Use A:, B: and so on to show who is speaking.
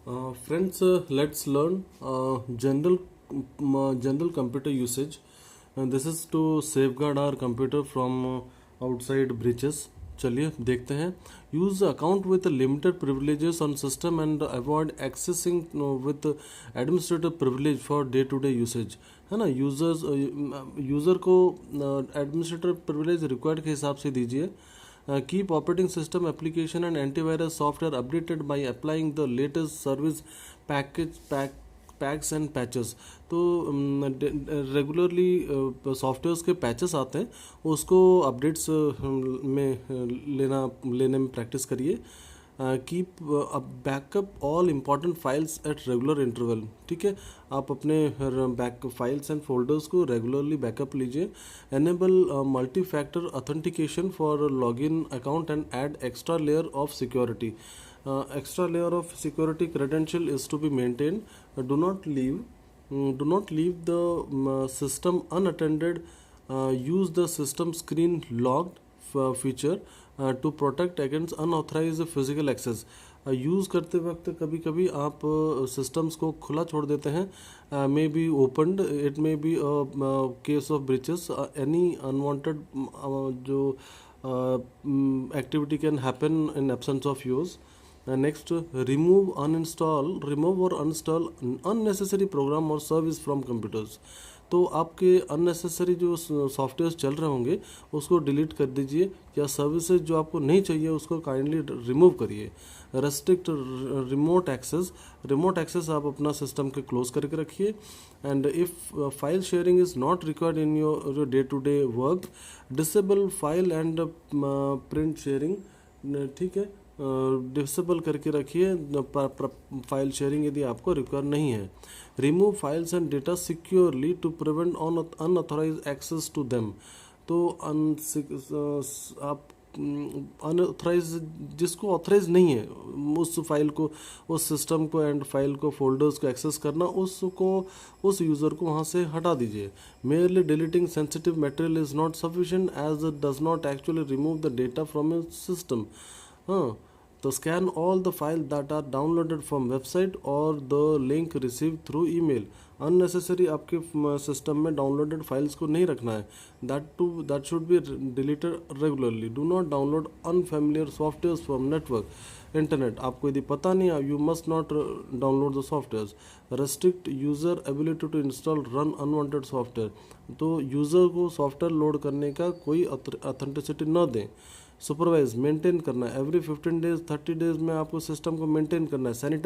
A: Friends, let's learn general computer usage. And this is to safeguard our computer from outside breaches. चलिए देखते हैं. Use account with limited privileges on system and avoid accessing with administrative privilege for day-to-day usage. है ना. User को administrator privilege required के हिसाब से दीजिए. Keep operating system application and antivirus software updated by applying the latest service packs and patches. तो regularly softwares के patches आते हैं, उसको अपडेट्स में लेने में प्रैक्टिस करिए. Keep backup all important files at regular interval. ठीक है, आप अपने बैक फाइल्स एंड फोल्डर्स को रेगुलरली बैकअप लीजिए. Enable multi factor authentication for login account and add extra layer of security. Extra layer of security credential is to be maintained. Do not leave the system unattended. Use the system screen locked feature to protect against unauthorized physical access. Use करते वक्त कभी कभी आप systems को खुला छोड़ देते हैं. May be opened, it may be case of breaches, any unwanted जो activity can happen in absence of use. Next, remove or uninstall unnecessary program or service from computers. तो आपके अननेसेसरी जो सॉफ्टवेयर चल रहे होंगे उसको डिलीट कर दीजिए, या सर्विसेज जो आपको नहीं चाहिए उसको काइंडली रिमूव करिए. रेस्ट्रिक्ट रिमोट एक्सेस आप अपना सिस्टम के क्लोज करके रखिए. And if file sharing is not required in your day to day work, disable file and print sharing. ठीक है, डिसेबल करके रखिए फाइल शेयरिंग यदि आपको रिक्वायर नहीं है. Remove files and data securely to prevent unauthorise access to them. तो आप अनऑथराइज, जिसको ऑथराइज नहीं है उस फाइल को, उस सिस्टम को एंड फाइल को, फोल्डर्स को एक्सेस करना, उस यूज़र को वहाँ से हटा दीजिए. Merely deleting sensitive material is not sufficient as it does not actually remove the data from your system. हाँ, तो scan all the file that are downloaded from website और the link receive through email. Unnecessary आपके system में downloaded files को नहीं रखना है. That should be deleted regularly. Do not download unfamiliar software from network, internet. आपको यदि पता नहीं है, you must not download the software. Restrict user ability to install run unwanted software. तो यूज़र को सॉफ्टवेयर लोड करने का कोई ऑथेंटिसिटी न दें. सुपरवाइज मेंटेन करना है. एवरी 15 डेज 30 डेज में आपको सिस्टम को मेंटेन करना है.